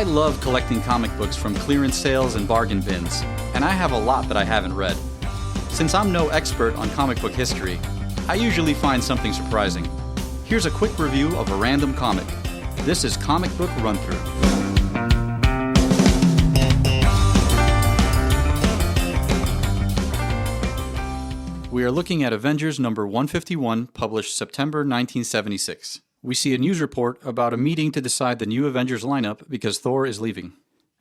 I love collecting comic books from clearance sales and bargain bins, and I have a lot that I haven't read. Since I'm no expert on comic book history, I usually find something surprising. Here's a quick review of a random comic. This is Comic Book Run Thru. We are looking at Avengers number 151, published September 1976. We see a news report about a meeting to decide the new Avengers lineup because Thor is leaving.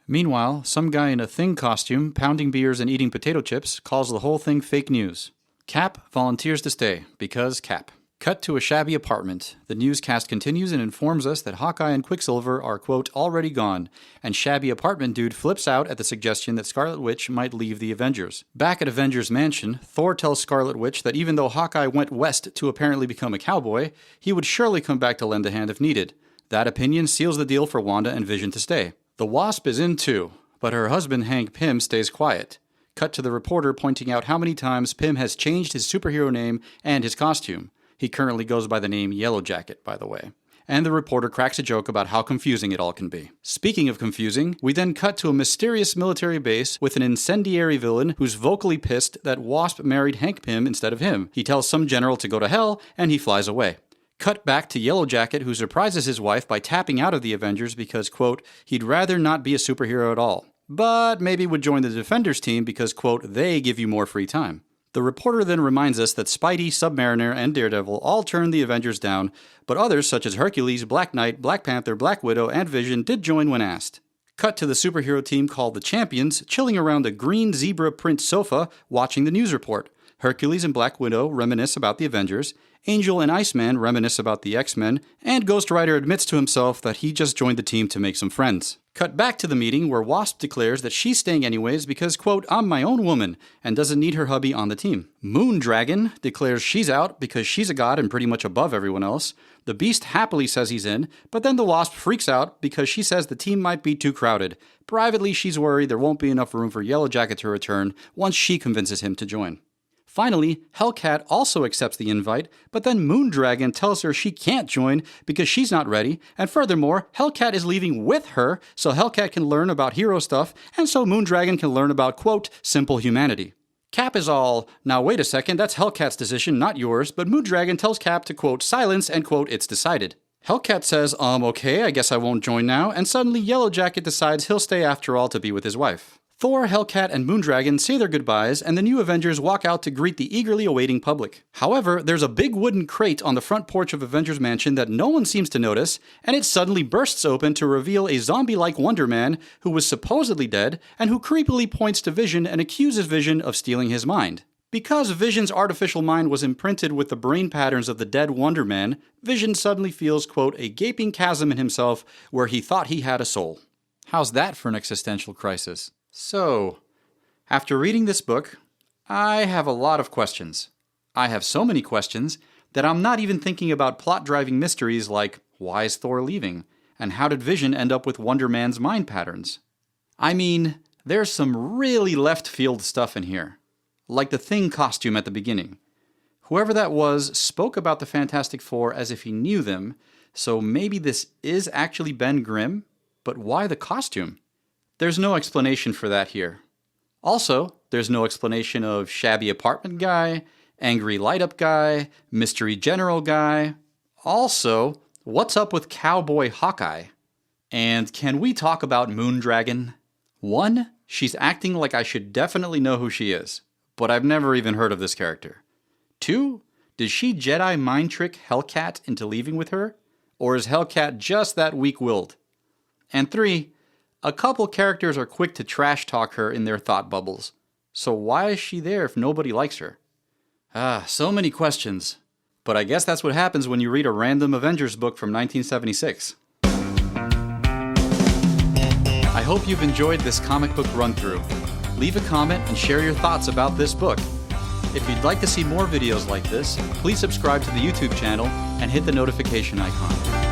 Meanwhile, some guy in a Thing costume, pounding beers and eating potato chips, calls the whole thing fake news. Cap volunteers to stay, because Cap. Cut to a shabby apartment. The newscast continues and informs us that Hawkeye and Quicksilver are, quote, already gone, and shabby apartment dude flips out at the suggestion that Scarlet Witch might leave the Avengers. Back at Avengers Mansion, Thor tells Scarlet Witch that even though Hawkeye went west to apparently become a cowboy, he would surely come back to lend a hand if needed. That opinion seals the deal for Wanda and Vision to stay. The Wasp is in too, but her husband Hank Pym stays quiet. Cut to the reporter pointing out how many times Pym has changed his superhero name and his costume. He currently goes by the name Yellow Jacket, by the way. And the reporter cracks a joke about how confusing it all can be. Speaking of confusing, we then cut to a mysterious military base with an incendiary villain who's vocally pissed that Wasp married Hank Pym instead of him. He tells some general to go to hell, and he flies away. Cut back to Yellow Jacket, who surprises his wife by tapping out of the Avengers because, quote, he'd rather not be a superhero at all, but maybe would join the Defenders team because, quote, they give you more free time. The reporter then reminds us that Spidey, Submariner, and Daredevil all turned the Avengers down, but others such as Hercules, Black Knight, Black Panther, Black Widow, and Vision did join when asked. Cut to the superhero team called the Champions, chilling around a green zebra print sofa, watching the news report. Hercules and Black Widow reminisce about the Avengers, Angel and Iceman reminisce about the X-Men, and Ghost Rider admits to himself that he just joined the team to make some friends. Cut back to the meeting where Wasp declares that she's staying anyways because, quote, I'm my own woman, and doesn't need her hubby on the team. Moondragon declares she's out because she's a god and pretty much above everyone else. The Beast happily says he's in, but then the Wasp freaks out because she says the team might be too crowded. Privately, she's worried there won't be enough room for Yellow Jacket to return once she convinces him to join. Finally, Hellcat also accepts the invite, but then Moondragon tells her she can't join because she's not ready, and furthermore, Hellcat is leaving with her so Hellcat can learn about hero stuff, and so Moondragon can learn about, quote, simple humanity. Cap is all, now wait a second, that's Hellcat's decision, not yours, but Moondragon tells Cap to, quote, silence, and, quote, it's decided. Hellcat says, okay, I guess I won't join now, and suddenly Yellow Jacket decides he'll stay after all to be with his wife. Thor, Hellcat, and Moondragon say their goodbyes, and the new Avengers walk out to greet the eagerly awaiting public. However, there's a big wooden crate on the front porch of Avengers Mansion that no one seems to notice, and it suddenly bursts open to reveal a zombie-like Wonder Man who was supposedly dead, and who creepily points to Vision and accuses Vision of stealing his mind. Because Vision's artificial mind was imprinted with the brain patterns of the dead Wonder Man, Vision suddenly feels, quote, a gaping chasm in himself where he thought he had a soul. How's that for an existential crisis? So, after reading this book, I have a lot of questions. I have so many questions that I'm not even thinking about plot-driving mysteries like, why is Thor leaving? And how did Vision end up with Wonder Man's mind patterns? I mean, there's some really left-field stuff in here. Like the Thing costume at the beginning. Whoever that was spoke about the Fantastic Four as if he knew them, so maybe this is actually Ben Grimm, but why the costume? There's no explanation for that here. Also, there's no explanation of shabby apartment guy, angry light-up guy, mystery general guy. Also, what's up with cowboy Hawkeye? And can we talk about Moondragon? 1, she's acting like I should definitely know who she is, but I've never even heard of this character. 2, did she Jedi mind trick Hellcat into leaving with her? Or is Hellcat just that weak-willed? And 3, a couple characters are quick to trash talk her in their thought bubbles. So why is she there if nobody likes her? So many questions. But I guess that's what happens when you read a random Avengers book from 1976. I hope you've enjoyed this comic book run-through. Leave a comment and share your thoughts about this book. If you'd like to see more videos like this, please subscribe to the YouTube channel and hit the notification icon.